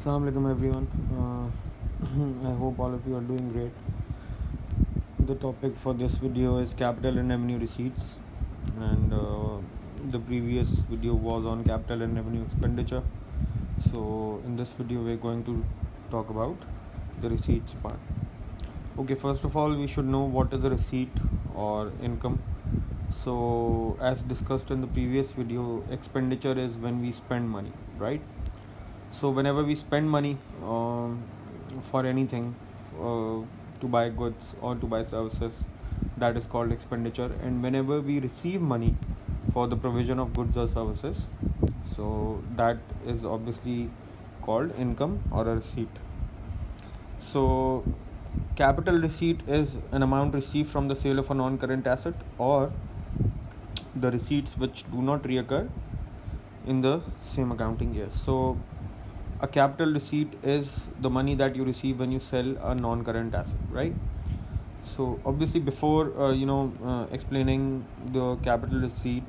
Assalamu alaikum everyone. I hope all of you are doing great. The topic for this video is capital and revenue receipts, and the previous video was on capital and revenue expenditure. So in this video we're going to talk about the receipts part. Okay, first of all we should know what is a receipt or income. So as discussed in the previous video, expenditure is when we spend money, right? So whenever we spend money for anything, to buy goods or to buy services, that is called expenditure. And whenever we receive money for the provision of goods or services, so that is obviously called income or a receipt. So capital receipt is an amount received from the sale of a non-current asset or the receipts which do not reoccur in the same accounting year. So a capital receipt is the money that you receive when you sell a non-current asset, right? So obviously before explaining the capital receipt,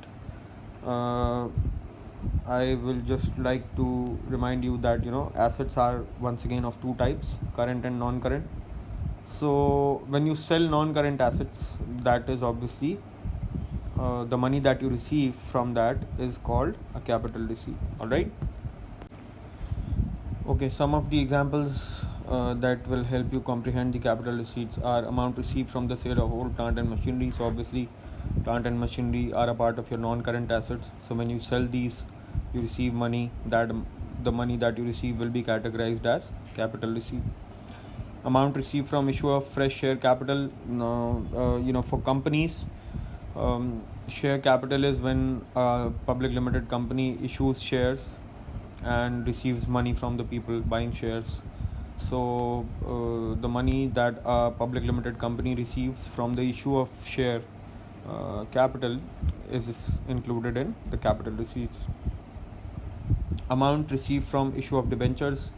I will just like to remind you that assets are once again of two types, current and non-current. So when you sell non-current assets, that is obviously the money that you receive from that is called a capital receipt. All right. Okay, some of the examples that will help you comprehend the capital receipts are amount received from the sale of old plant and machinery. So obviously plant and machinery are a part of your non-current assets. So when you sell these, you receive money. That the money that you receive will be categorized as capital receipt. Amount received from issue of fresh share capital. For companies, share capital is when a public limited company issues shares and receives money from the people buying shares. So the money that a public limited company receives from the issue of share capital is included in the capital receipts. Amount received from issue of debentures.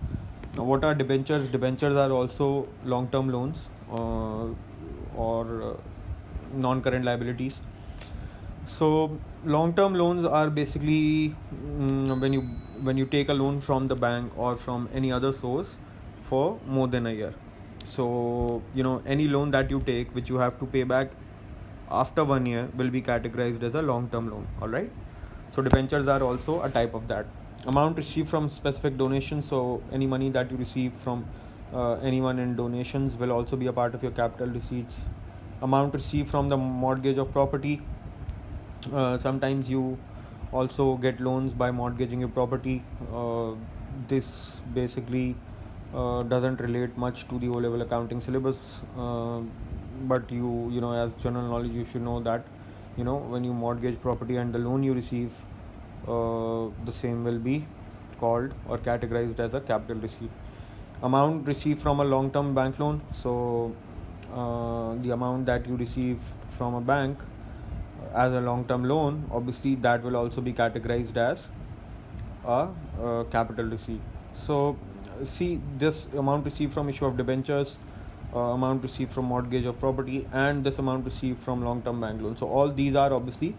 Now, what are debentures? Debentures are also long-term loans or non-current liabilities. So long-term loans are basically when you take a loan from the bank or from any other source for more than a year. So any loan that you take which you have to pay back after 1 year will be categorized as a long-term loan. All right. So debentures are also a type of that. Amount received from specific donations. So any money that you receive from anyone in donations will also be a part of your capital receipts. Amount received from the mortgage of property. Sometimes you also get loans by mortgaging your property. This basically doesn't relate much to the O-level accounting syllabus, but as general knowledge you should know that when you mortgage property and the loan you receive, the same will be called or categorized as a capital receipt. Amount received from a long-term bank loan. So the amount that you receive from a bank as a long-term loan, obviously that will also be categorized as a capital receipt. So see, this amount received from issue of debentures, amount received from mortgage of property, and this amount received from long-term bank loan. So all these are obviously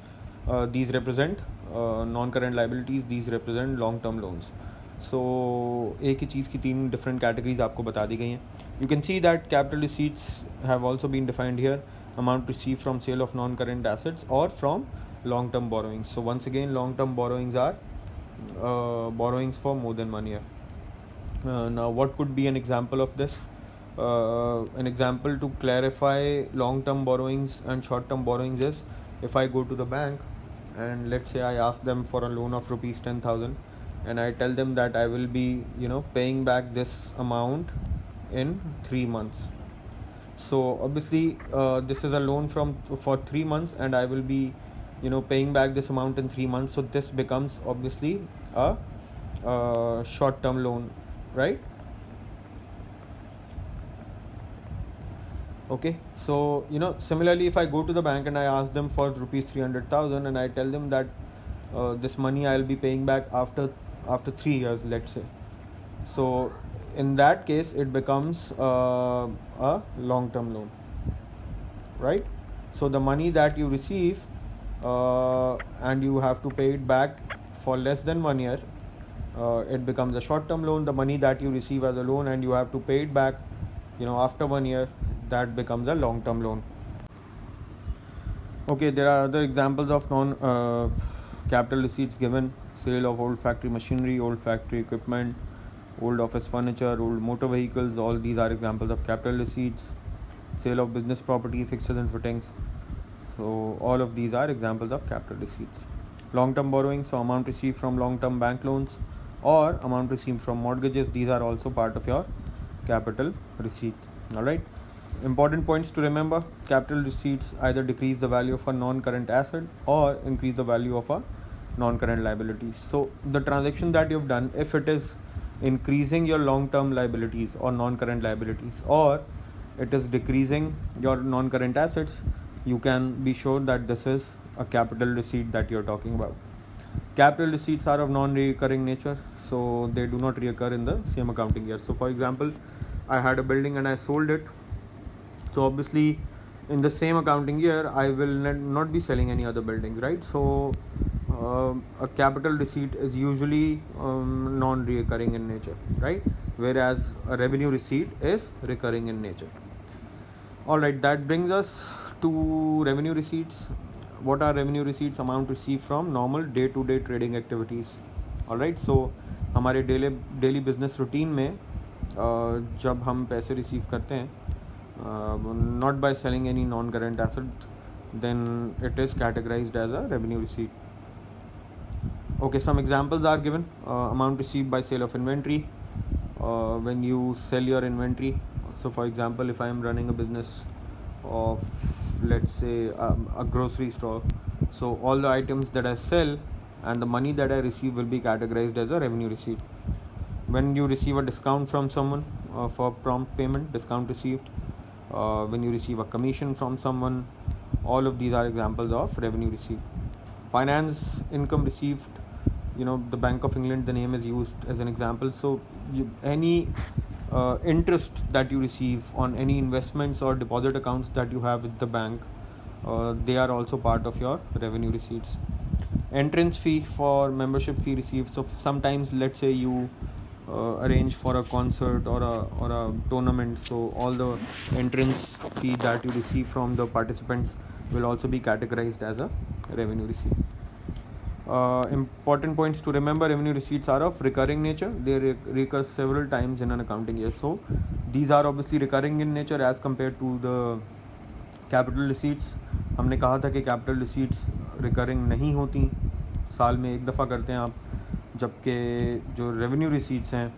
these represent non-current liabilities, these represent long-term loans. So एक ही चीज़ की तीन different categories आपको बता दी गई हैं. You can see that capital receipts have also been defined here. Amount received from sale of non-current assets or from long-term borrowings. So once again, long-term borrowings are borrowings for more than 1 year. Now what could be an example of this? An example to clarify long-term borrowings and short-term borrowings is if I go to the bank and let's say I ask them for a loan of rupees 10,000 and I tell them that I will be paying back this amount in 3 months. So obviously this is a loan for 3 months and I will be paying back this amount in 3 months. So this becomes obviously a short-term loan, right? Okay, so similarly if I go to the bank and I ask them for rupees 300,000 and I tell them that this money I will be paying back after 3 years, let's say. So in that case it becomes a long-term loan, right? So the money that you receive and you have to pay it back for less than 1 year, it becomes a short-term loan. The money that you receive as a loan and you have to pay it back, after 1 year, that becomes a long-term loan. Okay, there are other examples of non-capital receipts given: sale of old factory machinery, old factory equipment, old office furniture, old motor vehicles. All these are examples of capital receipts. Sale of business property, fixtures and fittings. So all of these are examples of capital receipts. Long-term borrowing, so amount received from long-term bank loans or amount received from mortgages. These are also part of your capital receipts. All right. Important points to remember: capital receipts either decrease the value of a non-current asset or increase the value of a non-current liabilities. So the transaction that you've done, if it is increasing your long-term liabilities or non-current liabilities, or it is decreasing your non-current assets, you can be sure that this is a capital receipt that you're talking about. Capital receipts are of non-recurring nature, so they do not reoccur in the same accounting year. So for example, I had a building and I sold it. So obviously in the same accounting year, I will not be selling any other buildings, right? So a capital receipt is usually non-recurring in nature, right? Whereas a revenue receipt is recurring in nature. Alright, that brings us to revenue receipts. What are revenue receipts? Amount received from normal day-to-day trading activities. Alright, so हमारे daily business routine में जब हम पैसे receive करते हैं, not by selling any non-current asset, then it is categorized as a revenue receipt. Okay, some examples are given. Amount received by sale of inventory, when you sell your inventory. So for example, if I am running a business of, let's say, a grocery store, so all the items that I sell and the money that I receive will be categorized as a revenue receipt. When you receive a discount from someone for prompt payment, discount received. When you receive a commission from someone, all of these are examples of revenue receipt. Finance income received, the Bank of England, the name is used as an example. So any interest that you receive on any investments or deposit accounts that you have with the bank, they are also part of your revenue receipts. Entrance fee for membership fee received. So sometimes, let's say you arrange for a concert or a tournament, so all the entrance fee that you receive from the participants will also be categorized as a revenue receipt. Important points to remember: revenue receipts are of recurring nature. They recur several times in an accounting year. So these are obviously recurring in nature as compared to the capital receipts. हमने कहा था कि capital receipts recurring नहीं होती, साल में एक दफ़ा करते हैं आप, जबकि जो revenue receipts हैं,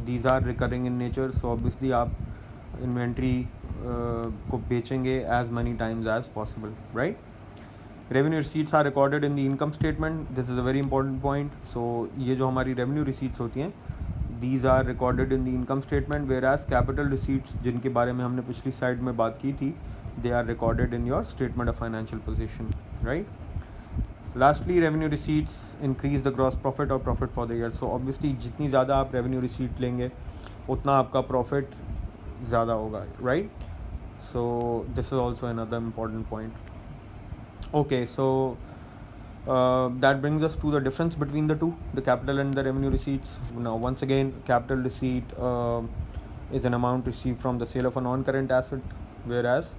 these are recurring in nature. So obviously आप inventory को बेचेंगे as many times as possible, right? Revenue receipts are recorded in the income statement. This is a very important point. So ये जो हमारी revenue receipts होती हैं, these are recorded in the income statement, whereas capital receipts, जिनके बारे में हमने पिछली slide में बात की थी, they are recorded in your statement of financial position, right? Lastly, revenue receipts increase the gross profit or profit for the year. So obviously जितनी ज़्यादा आप revenue receipt लेंगे, उतना आपका profit ज़्यादा होगा, right? So this is also another important point. Okay, so that brings us to the difference between the two, the capital and the revenue receipts. Now once again, capital receipt is an amount received from the sale of a non-current asset, whereas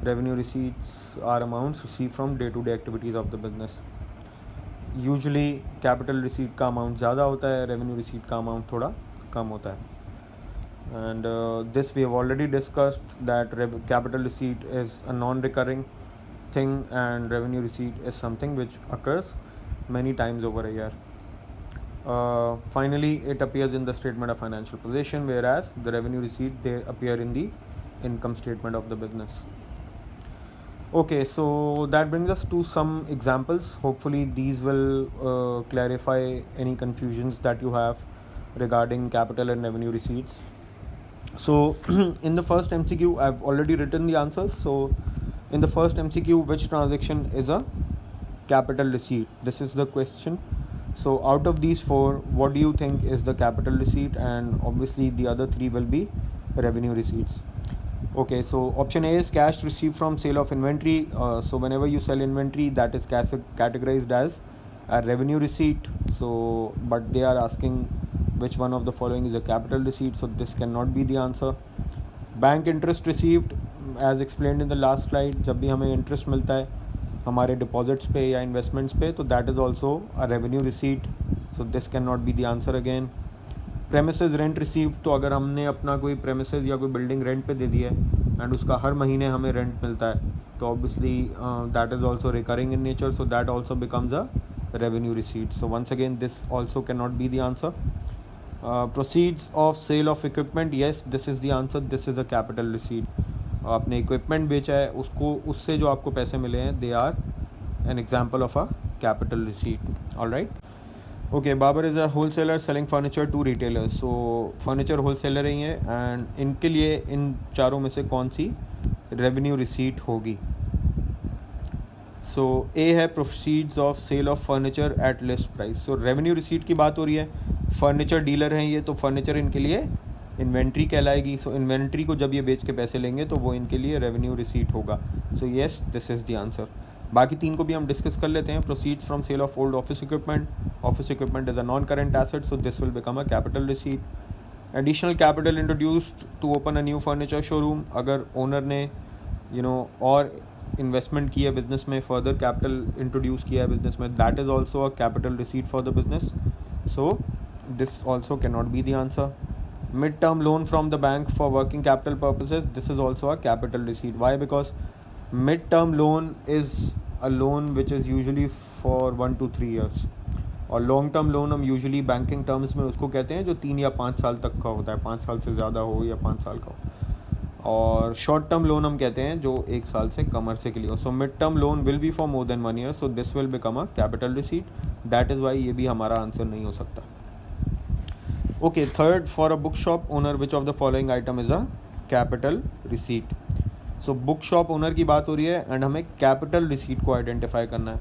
revenue receipts are amounts received from day-to-day activities of the business. Usually capital receipt का amount ज़्यादा होता है, revenue receipt का amount थोड़ा कम होता है. And this we have already discussed, that capital receipt is a non-recurring thing and revenue receipt is something which occurs many times over a year. Finally, it appears in the statement of financial position, whereas the revenue receipt, they appear in the income statement of the business. Okay, so that brings us to some examples. Hopefully these will clarify any confusions that you have regarding capital and revenue receipts. So in the first MCQ, I've already written the answers. So in the first MCQ, which transaction is a capital receipt? This is the question. So out of these four, what do you think is the capital receipt? And obviously the other three will be revenue receipts. Okay, so option A is cash received from sale of inventory. So whenever you sell inventory, that is categorized as a revenue receipt. So but they are asking which one of the following is a capital receipt, so this cannot be the answer. Bank interest received, as explained in the last slide, जब भी हमें interest मिलता है हमारे deposits पे या investments पे, तो that is also a revenue receipt, so this can not be the answer again. Premises rent received, तो अगर हमने अपना कोई प्रेमिसेस या कोई बिल्डिंग रेंट पे दे दी है एंड उसका हर महीने हमें रेंट मिलता है, तो obviously that is also recurring in nature, so that also becomes a revenue receipt. So once again this also cannot be the answer. Proceeds of sale of equipment, yes, this is the answer, this is a capital receipt. आपने equipment बेचा है, उसको उससे जो आपको पैसे मिले हैं, they are an example of a capital receipt. Alright. Okay, Babar is a wholesaler selling furniture to retailers. So furniture wholesaler ही है एंड इनके लिए इन चारों में से कौन सी रेवेन्यू रिसीट होगी? सो ए है proceeds of sale of furniture at list price. So revenue receipt की बात हो रही है, फर्नीचर डीलर हैं ये, तो फर्नीचर इनके लिए इन्वेंट्री कहलाएगी. सो इन्वेंट्री को जब ये बेच के पैसे लेंगे तो वो इनके लिए रेवेन्यू रिसीट होगा. So yes, this is the answer. बाकी तीन को भी हम डिस्कस कर लेते हैं. Proceeds from sale of old office equipment, office equipment is a non current asset, so this will become a capital receipt. Additional capital introduced to open a new furniture showroom, अगर owner ने और investment की है business में, further capital introduce किया है business में, that is also a capital receipt for the business. So this also can not be the answer. Mid term loan from the bank for working capital purposes, this is also a capital receipt. Why? Because mid term loan is a loan which is usually for 1 to 3 years, और long term loan हम usually banking terms में उसको कहते हैं जो 3 या 5 साल तक का होता है, 5 साल से ज़्यादा हो या 5 साल का हो. और शॉर्ट टर्म लोन हम कहते हैं जो 1 साल से कम अरसे के लिए हो. So mid term loan will be for more than 1 year, so this will become a capital receipt. That is why ये भी हमारा आंसर नहीं हो सकता. Okay, third, for a book shop owner which of the following item is a capital receipt. So book shop owner की बात हो रही है एंड हमें कैपिटल रिसीट को आइडेंटिफाई करना है.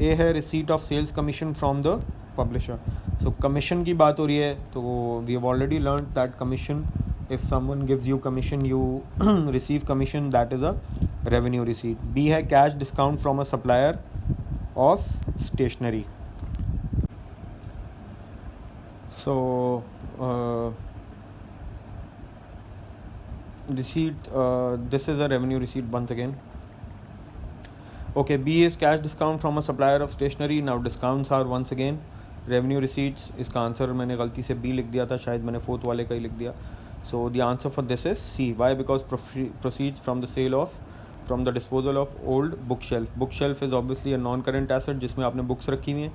ए है receipt of sales commission from the publisher. So commission की बात हो रही है, तो we have already learn that commission, if someone gives you commission, you receive commission, that is a revenue receipt. B है cash discount from a supplier of stationery. So receipt, this is a revenue receipt once again. Okay, B is cash discount from a supplier of stationery. Now discounts are once again revenue receipts. इसका answer मैंने गलती से B लिख दिया था, शायद मैंने fourth वाले का ही लिख दिया. So the answer for this is C. Why? Because proceeds from the sale of, from the disposal of old bookshelf. Bookshelf is obviously a non-current asset जिसमें आपने बुक्स रखी हुई हैं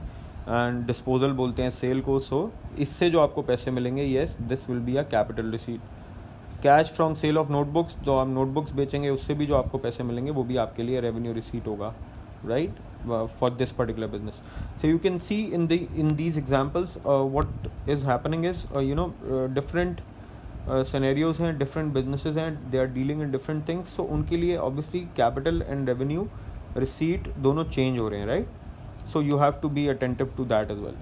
एंड डिस्पोजल बोलते हैं सेल को. सो इससे जो आपको पैसे मिलेंगे, yes, this will be a capital receipt. Cash from sale of notebooks, जो आप नोटबुक्स बेचेंगे उससे भी जो आपको पैसे मिलेंगे वो भी आपके लिए रेवेन्यू रिसीट होगा, right, for this particular business. So you can see in these examples what is happening is different scenarios हैं, डिफरेंट बिजनेसेस हैं, they are dealing in different things. So उनके लिए obviously capital and revenue receipt दोनों change हो रहे हैं, right. So you have to be attentive to that as well.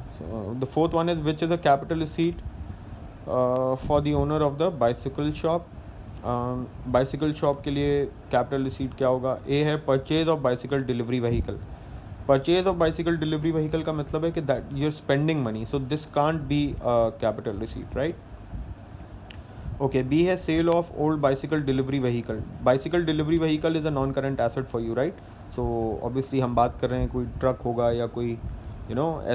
The fourth one is which is a capital receipt for the owner of the bicycle shop. Bicycle shop के लिए capital receipt क्या होगा? A है purchase of bicycle delivery vehicle. Purchase of bicycle delivery vehicle का मतलब है कि that you are spending money, so this can't be capital receipt, right. Okay, B है sale of old bicycle delivery vehicle. Bicycle delivery vehicle is a non-current asset for you, right? So obviously हम बात कर रहे हैं कोई truck होगा या कोई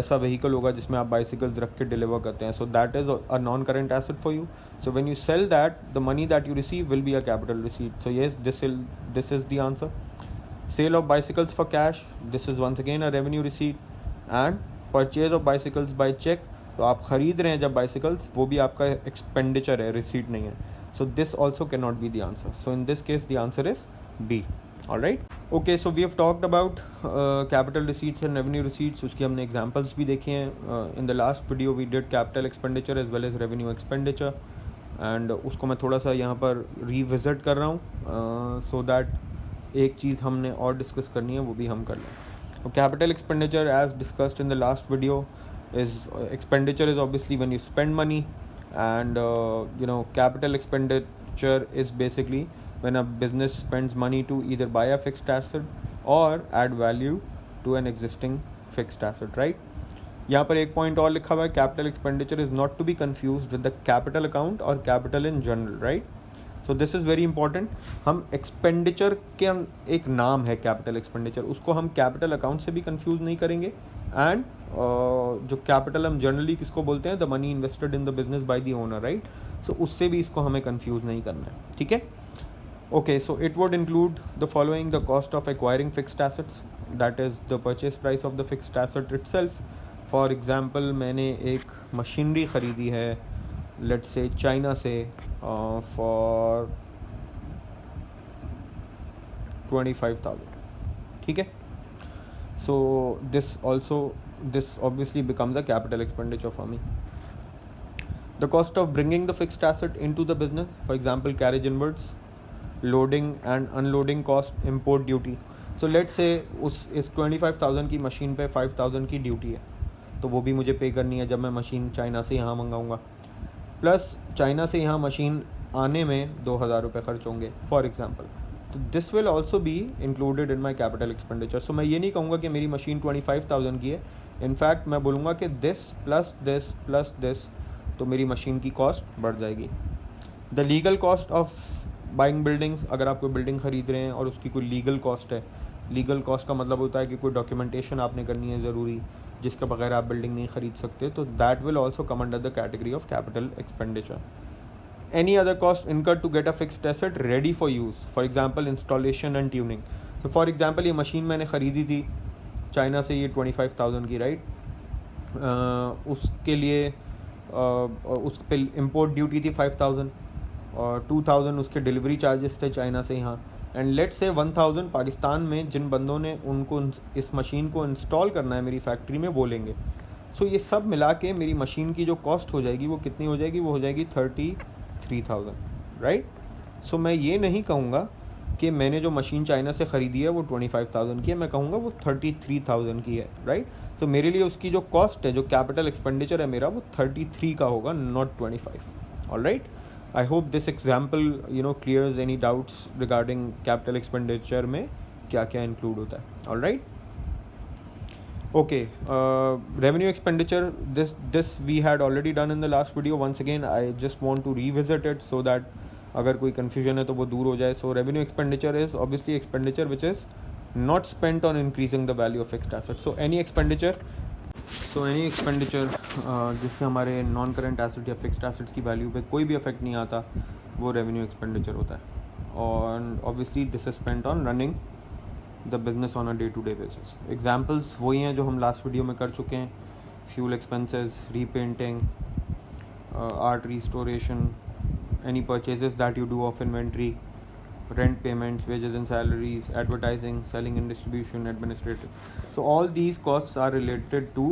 ऐसा vehicle होगा जिसमें आप bicycles रख के deliver करते हैं. So that is a non-current asset for you. So when you sell that, the money that you receive will be a capital receipt. So yes, this is the answer. Sale of bicycles for cash, this is once again a revenue receipt. And purchase of bicycles by check, तो आप ख़रीद रहे हैं जब bicycles, वो भी आपका expenditure है, रिसीट नहीं है. So this also can not be the answer. So in this case the answer is B. Alright. Okay, so we have talked about capital receipts and revenue receipts. उसकी हमने examples भी देखे हैं. In the last video we did capital expenditure as well as revenue expenditure, and उसको मैं थोड़ा सा यहाँ पर रिविजिट कर रहा हूँ सो दैट एक चीज़ हमने और डिस्कस करनी है वो भी हम कर लें. Capital expenditure as discussed in the last video is expenditure is obviously when you spend money, and capital expenditure is basically when a business spends money to either buy a fixed asset or add value to an existing fixed asset, right. यहाँ पर एक point और लिखा हुआ है, capital expenditure is not to be confused with the capital account और capital in general, right. So this is very important. हम expenditure के एक नाम है कैपिटल एक्सपेंडिचर, उसको हम कैपिटल अकाउंट से भी कंफ्यूज नहीं करेंगे। एंड जो कैपिटल हम जनरली किसको बोलते हैं, the money invested in the business by the owner, right. So उससे भी इसको हमें कंफ्यूज नहीं करना है, ठीक है। Okay, so it would include the following: the cost of acquiring fixed assets, that is the purchase price of the fixed asset itself. For example, मैंने एक मशीनरी ख़रीदी है लेट्स से चाइना से फॉर 25,000, ठीक है। So this obviously becomes a capital expenditure for me. The cost of bringing the fixed asset into the business, for example carriage inwards, loading and unloading cost, import duty. So let's say इस 25,000 की machine पे 5,000 की duty है, तो वो भी मुझे पे करनी है जब मैं मशीन चाइना से यहाँ मंगाऊंगा। प्लस चाइना से यहाँ मशीन आने में 2,000 रुपये खर्च होंगे फॉर एग्जांपल। तो this will also be included in my capital expenditure. So मैं ये नहीं कहूँगा कि मेरी मशीन 25,000 की है, इनफैक्ट मैं बोलूँगा कि दिस प्लस दिस, तो मेरी मशीन की कॉस्ट बढ़ जाएगी। The legal cost of buying buildings, अगर आप कोई बिल्डिंग खरीद रहे हैं और उसकी कोई लीगल कॉस्ट है, लीगल कॉस्ट का मतलब होता है कि कोई डॉक्यूमेंटेशन आपने करनी है ज़रूरी, जिसके बगैर आप बिल्डिंग नहीं खरीद सकते, तो that will also come under the category of capital expenditure. Any other cost incurred to get a fixed asset ready for use, for example installation and tuning. So for example, ये machine मैंने ख़रीदी थी China से, ये 25,000 की, right. उसके लिए उस पे इम्पोर्ट ड्यूटी थी 5,000 और 2,000 उसके डिलीवरी चार्जेस थे चाइना से यहाँ, एंड लेट्स से 1,000 पाकिस्तान में जिन बंदों ने उनको इस मशीन को इंस्टॉल करना है मेरी फैक्ट्री में वो लेंगे। सो ये सब मिला के मेरी मशीन की जो कॉस्ट हो जाएगी वो कितनी हो जाएगी, वो हो जाएगी 33,000, राइट। सो मैं ये नहीं कहूँगा कि मैंने जो मशीन चाइना से ख़रीदी है वो 25,000 की है, मैं कहूँगा वो 33,000 की है, राइट। तो मेरे लिए उसकी जो कॉस्ट है, जो कैपिटल एक्सपेंडिचर है मेरा, वो 33 का होगा, not 25। Alright, I hope this example clears any doubts regarding capital expenditure में क्या क्या इंक्लूड होता है। Alright, okay, revenue expenditure, this we had already done in the last video. Once again I just want to revisit it so that अगर कोई confusion है तो वो दूर हो जाए. So revenue expenditure is obviously expenditure which is not spent on increasing the value of fixed assets. So any expenditure जिससे हमारे नॉन करेंट एसेट या फिक्स्ड एसेट्स की वैल्यू पे कोई भी इफेक्ट नहीं आता, वो रेवेन्यू एक्सपेंडिचर होता है. और obviously this is spent on running the business on a day to day basis. Examples वही हैं जो हम लास्ट वीडियो में कर चुके हैं: fuel expenses, repainting, art restoration, any purchases that you do of inventory, rent payments, wages and salaries, advertising, selling and distribution, administrative. So all these costs are related to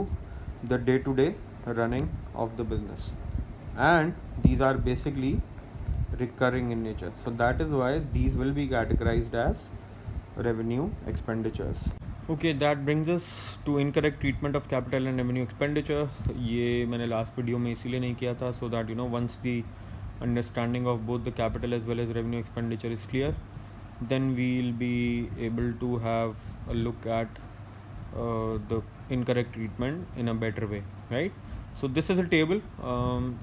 the day-to-day running of the business, and these are basically recurring in nature. So that is why these will be categorized as revenue expenditures. Okay, that brings us to incorrect treatment of capital and revenue expenditure. ये मैंने last video में इसीलिए नहीं किया था, so that once the understanding of both the capital as well as revenue expenditure is clear, then we'll be able to have a look at the incorrect treatment in a better way, right? So this is a table.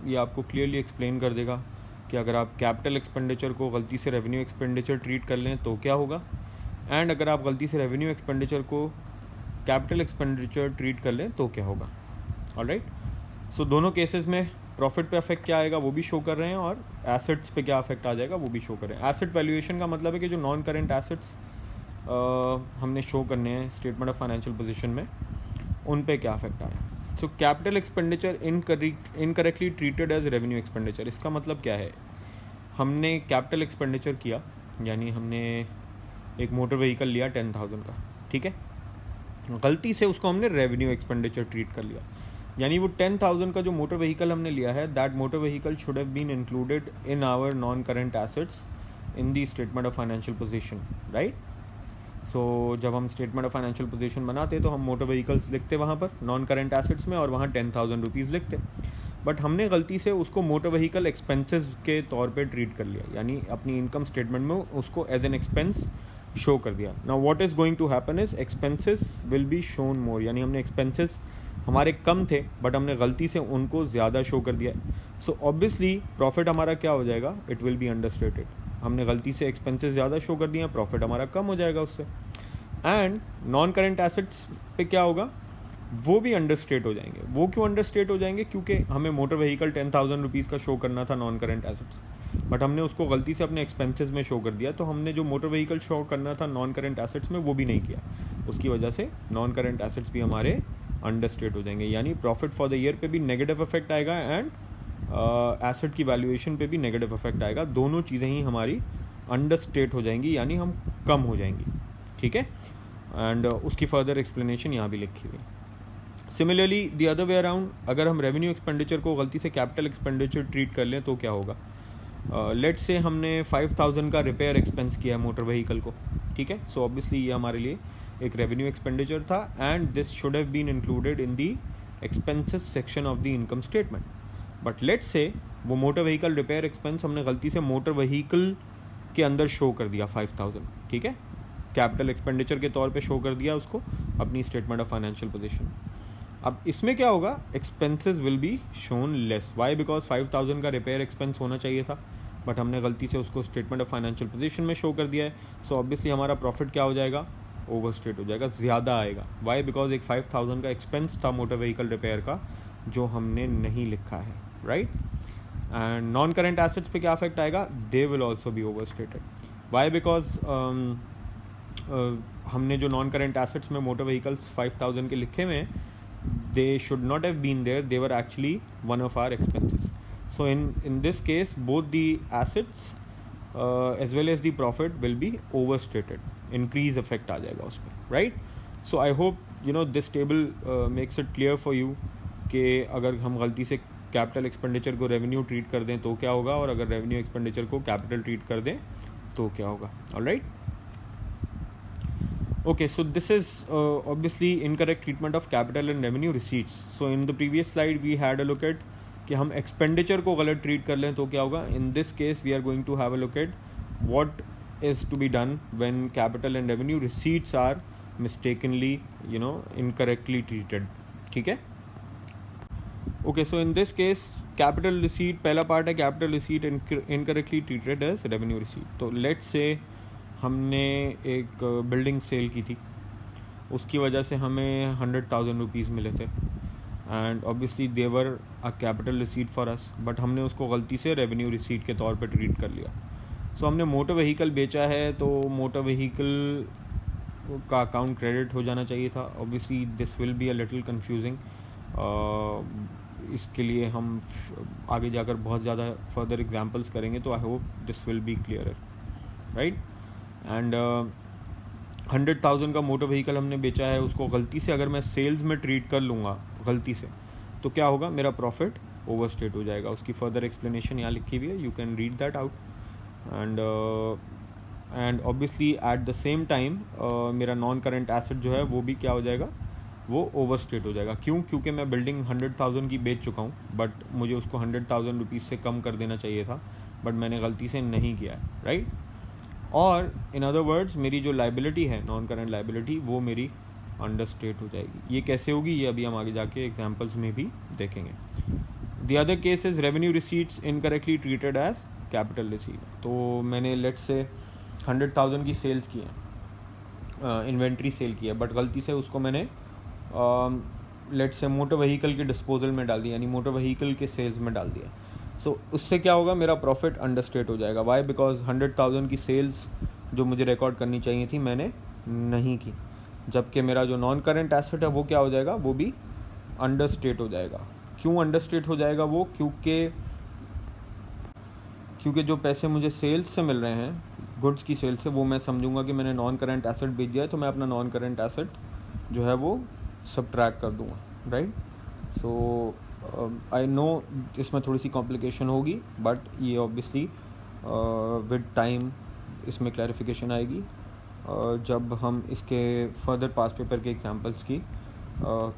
ये आपको clearly explain कर देगा कि अगर आप capital expenditure को गलती से revenue expenditure treat कर लें तो क्या होगा, and अगर आप गलती से revenue expenditure को capital expenditure treat कर लें तो क्या होगा. Alright, so दोनों cases में प्रॉफिट पे अफेक्ट क्या आएगा वो भी शो कर रहे हैं, और एसेट्स पे क्या अफेक्ट आ जाएगा वो भी शो कर रहे हैं. एसेट वैल्यूएशन का मतलब है कि जो नॉन करेंट एसेट्स हमने शो करने हैं स्टेटमेंट ऑफ फाइनेंशियल पोजीशन में, उन पे क्या अफेक्ट आ रहा है. So capital expenditure incorrectly treated as revenue expenditure. इसका मतलब क्या है, हमने कैपिटल एक्सपेंडिचर किया, यानी हमने एक मोटर व्हीकल लिया 10,000 का, ठीक है, गलती से उसको हमने रेवेन्यू एक्सपेंडिचर ट्रीट कर लिया, यानी वो 10,000 का जो मोटर व्हीकल हमने लिया है, that motor vehicle should have been included in our non current assets in the statement of financial position, right. So जब हम स्टेटमेंट ऑफ फाइनेंशियल पोजीशन बनाते तो हम मोटर व्हीकल्स लिखते वहाँ पर नॉन करेंट एसेट्स में, और वहाँ 10,000 रुपीज़ लिखते. बट हमने गलती से उसको मोटर व्हीकल एक्सपेंसेस के तौर पे ट्रीट कर लिया, यानी अपनी इनकम स्टेटमेंट में उसको एज एन एक्सपेंस शो कर दिया. Now what is going to happen is expenses will be shown more, यानी हमने एक्सपेंसेस हमारे कम थे बट हमने गलती से उनको ज़्यादा शो कर दिया. सो ऑब्वियसली प्रॉफिट हमारा क्या हो जाएगा, इट विल बी अंडरस्टेटेड. हमने गलती से एक्सपेंसेस ज़्यादा शो कर दिए हैं, प्रॉफिट हमारा कम हो जाएगा उससे. एंड नॉन करेंट एसेट्स पे क्या होगा, वो भी अंडरस्टेट हो जाएंगे. वो क्यों अंडरस्टेट हो जाएंगे, क्योंकि हमें मोटर व्हीकल 10,000 रुपीज़ का शो करना था नॉन करेंट एसेट्स, बट हमने उसको गलती से अपने एक्सपेंसेस में शो कर दिया. तो हमने जो मोटर व्हीकल शो करना था नॉन करेंट एसेट्स में वो भी नहीं किया. उसकी वजह से नॉन करेंट एसेट्स भी हमारे अंडरस्टेट हो जाएंगे. यानी प्रॉफिट फॉर द ईयर पे भी नेगेटिव इफेक्ट आएगा एंड एसेट की वैल्यूएशन पे भी नेगेटिव इफेक्ट आएगा. दोनों चीज़ें ही हमारी अंडरस्टेट हो जाएंगी, यानी हम कम हो जाएंगी. ठीक है, एंड उसकी फर्दर एक्सप्लेनेशन यहाँ भी लिखी हुई. Similarly the other way around, अगर हम रेवेन्यू एक्सपेंडिचर को गलती से कैपिटल एक्सपेंडिचर ट्रीट कर लें तो क्या होगा. लेट्स से हमने 5,000 का रिपेयर एक्सपेंस किया है मोटर व्हीकल को. ठीक है, सो ऑब्वियसली ये हमारे लिए एक रेवेन्यू एक्सपेंडिचर था and this should have been included in the expenses section of the income statement. But let's say वो मोटर व्हीकल रिपेयर एक्सपेंस हमने गलती से मोटर व्हीकल के अंदर शो कर दिया 5,000. ठीक है, कैपिटल एक्सपेंडिचर के तौर पे शो कर दिया उसको अपनी स्टेटमेंट ऑफ फाइनेंशियल पोजीशन. अब इसमें क्या होगा, expenses will be shown less. Why, because 5,000 का रिपेयर एक्सपेंस होना चाहिए था बट हमने गलती से उसको स्टेटमेंट ऑफ फाइनेंशियल पोजीशन में शो कर दिया है. सो ऑब्वियसली हमारा प्रॉफिट क्या हो जाएगा, ओवर स्टेट हो जाएगा, ज़्यादा आएगा. वाई, बिकॉज एक 5,000 का एक्सपेंस था मोटर व्हीकल रिपेयर का जो हमने नहीं लिखा है. Right, and non current assets पे क्या इफेक्ट आएगा, they will also be over stated. Why, because हमने जो नॉन करेंट एसेट्स में मोटर व्हीकल्स 5,000 के लिखे हुए हैं, they should not have been there, they were actually one of our expenses. So in this case both the assets as well as the profit will be overstated. Increase effect आ जाएगा उसमें. Right, so I hope this table makes it clear for you कि अगर हम गलती से capital expenditure को revenue treat कर दें तो क्या होगा और अगर रेवेन्यू एक्सपेंडिचर को कैपिटल ट्रीट कर दें तो क्या होगा. Alright, okay, so this is obviously incorrect treatment of capital and revenue receipts. So in the previous slide we had a look at कि हम expenditure को गलत treat कर लें तो क्या होगा. In this case we are going to have a look at what is to be done when capital and revenue receipts are mistakenly incorrectly treated. ठीक है, okay, so in this case capital receipt पहला part है, capital receipt incorrectly treated as revenue receipt. तो let's say हमने एक building cell की थी, उसकी वजह से हमें 100,000 रुपीज़ मिले थे and obviously they were a capital receipt for us, but हमने उसको गलती से रेवेन्यू रिसीट के तौर पे ट्रीट कर लिया. सो हमने मोटर व्हीकल बेचा है तो मोटर व्हीकल का अकाउंट क्रेडिट हो जाना चाहिए था. Obviously this will be a little confusing. इसके लिए हम आगे जाकर बहुत ज़्यादा फर्दर एग्जांपल्स करेंगे, तो I hope this will B clear. Right, and 100,000 का मोटर व्हीकल हमने बेचा है, उसको गलती से अगर मैं सेल्स में ट्रीट कर लूँगा गलती से तो क्या होगा, मेरा प्रॉफिट ओवर स्टेट हो जाएगा. उसकी फर्दर एक्सप्लेनेशन यहाँ लिखी हुई है, you can read that out. And obviously at the same time मेरा नॉन करेंट एसेट जो है वो भी क्या हो जाएगा, वो ओवर स्टेट हो जाएगा. क्यों, क्योंकि मैं बिल्डिंग 100,000 की बेच चुका हूँ बट मुझे उसको 100,000 रुपीज़ से कम कर देना चाहिए था बट मैंने गलती से नहीं किया है. राइट, और इन अदर वर्ड्स मेरी जो लाइबिलिटी है नॉन करेंट लाइबिलिटी वो मेरी अंडरस्टेट हो जाएगी. ये कैसे होगी ये अभी हम आगे जाके एग्जांपल्स में भी देखेंगे. The other case is revenue receipts incorrectly treated as capital receipt. तो मैंने लेट्स से 100,000 की सेल्स की है, इन्वेंट्री सेल की है, बट गलती से उसको मैंने लेट्स से मोटर व्हीकल के डिस्पोजल में डाल दिया, यानी मोटर व्हीकल के सेल्स में डाल दिया. सो उससे क्या होगा, मेरा प्रॉफिट अंडरस्टेट हो जाएगा. वाई, बिकॉज 100,000 की सेल्स जो मुझे रिकॉर्ड करनी चाहिए थी मैंने नहीं की, जबकि मेरा जो नॉन करेंट एसेट है वो क्या हो जाएगा, वो भी अंडरस्टेट हो जाएगा. क्यों अंडरस्टेट हो जाएगा वो, क्योंकि जो पैसे मुझे सेल्स से मिल रहे हैं, गुड्स की सेल्स से, वो मैं समझूंगा कि मैंने नॉन करेंट एसेट बेच दिया है, तो मैं अपना नॉन करेंट एसेट जो है वो सबट्रैक्ट कर दूंगा. राइट, सो आई नो इसमें थोड़ी सी कॉम्प्लिकेशन होगी बट ये ऑब्वियसली विद टाइम इसमें क्लैरिफिकेशन आएगी जब हम इसके फर्दर पास पेपर के एग्जांपल्स की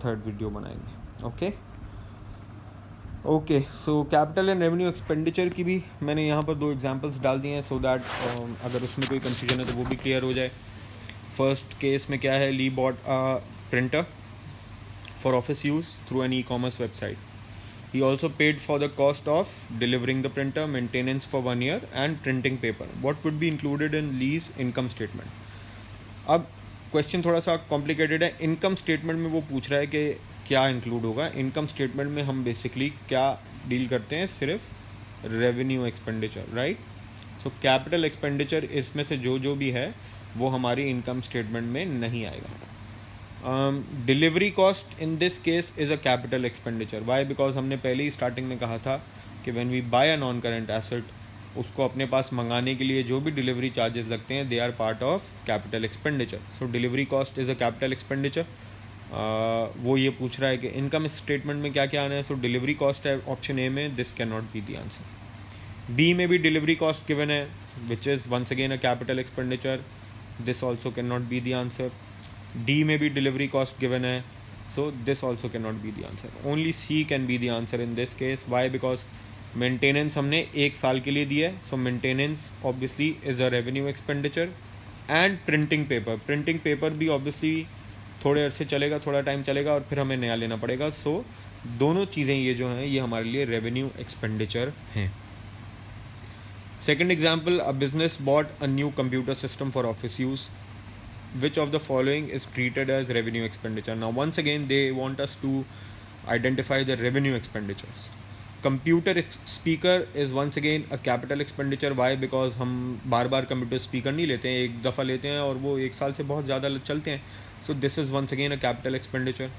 थर्ड वीडियो बनाएंगे. Okay. Okay, so capital and revenue expenditure की भी मैंने यहाँ पर 2 एग्जांपल्स डाल दिए हैं, सो दैट अगर उसमें कोई कन्फ्यूजन है तो वो भी क्लियर हो जाए. फर्स्ट केस में क्या है, Lee bought a printer for office use through an e-commerce website. He also paid for the cost of delivering the printer, maintenance for 1 year and printing paper. What would be included in Lee's income statement? अब question थोड़ा सा complicated है. Income statement में वो पूछ रहा है कि क्या इंक्लूड होगा. इनकम स्टेटमेंट में हम बेसिकली क्या डील करते हैं, सिर्फ रेवेन्यू एक्सपेंडिचर, राइट. सो कैपिटल एक्सपेंडिचर इसमें से जो भी है वो हमारी इनकम स्टेटमेंट में नहीं आएगा. Delivery cost in this case is a capital expenditure. Why? Because हमने पहले ही स्टार्टिंग में कहा था कि when we buy a non current asset, उसको अपने पास मंगाने के लिए जो भी डिलीवरी चार्जेस लगते हैं, they are part of capital expenditure. So delivery cost is a capital expenditure. वो ये पूछ रहा है कि इनकम स्टेटमेंट में क्या क्या आना है. सो डिलीवरी कॉस्ट है ऑप्शन ए में, this can not be the answer. B में भी डिलीवरी कॉस्ट गिवन है, which is once again a capital expenditure, this also can not be the answer. D में भी डिलीवरी कॉस्ट गिवन है, so this also can not be the answer. Only C can be the answer in this case. Why? Because maintenance हमने 1 साल के लिए दिया है, so maintenance obviously is a revenue expenditure. And printing paper भी obviously थोड़े अरसे चलेगा, थोड़ा टाइम चलेगा और फिर हमें नया लेना पड़ेगा. सो दोनों चीज़ें ये जो हैं ये हमारे लिए रेवेन्यू एक्सपेंडिचर हैं. Second example, a business bought a new computer system for office use. Which of the following is treated as revenue expenditure? Now once again they want us to identify the revenue expenditures. Computer speaker is once again a capital expenditure. Why? Because हम बार बार computer speaker नहीं लेते हैं, एक दफ़ा लेते हैं और वो 1 साल से बहुत ज़्यादा चलते हैं. So this is once again a capital expenditure.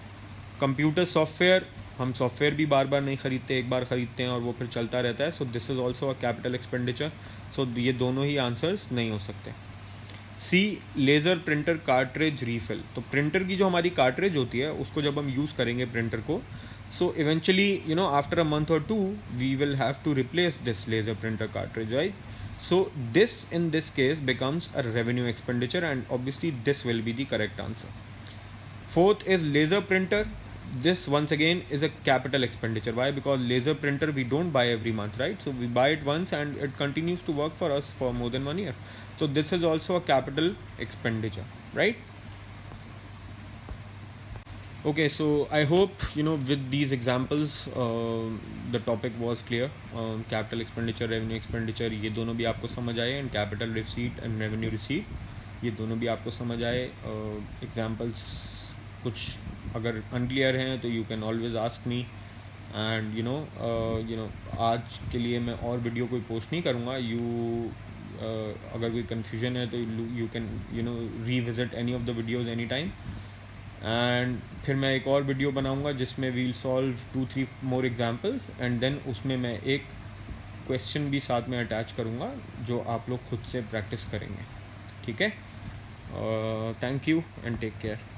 Computer software, हम सॉफ्टवेयर भी बार बार नहीं खरीदते, एक बार ख़रीदते हैं और वो फिर चलता रहता है. So this is also a capital expenditure. So ये दोनों ही आंसर्स नहीं हो सकते. See, laser printer cartridge refill. तो प्रिंटर की जो हमारी कार्ट्रिज होती है उसको जब हम यूज़ करेंगे प्रिंटर को, so eventually after a month और 2 we will have to replace this laser printer cartridge, right. So this in this case becomes a revenue expenditure and obviously this will be the correct answer. Fourth is laser printer. This once again is a capital expenditure. Why? Because laser printer we don't buy every month, right? So we buy it once and it continues to work for us for more than 1 year. So this is also a capital expenditure, right? Okay, so I hope with these examples the topic was clear. Capital expenditure, revenue expenditure, ये दोनों भी आपको समझ आए, and capital receipt and revenue receipt ये दोनों भी आपको समझ आए. Examples कुछ अगर अनक्लियर हैं तो you can always ask me. And आज के लिए मैं और वीडियो कोई पोस्ट नहीं करूँगा. अगर कोई कन्फ्यूजन है तो you can revisit any of the videos any time. And फिर मैं एक और वीडियो बनाऊँगा जिसमें we'll solve 2-3 more examples and then उसमें मैं एक क्वेश्चन भी साथ में अटैच करूँगा जो आप लोग खुद से प्रैक्टिस करेंगे. ठीक है. Thank you and take care.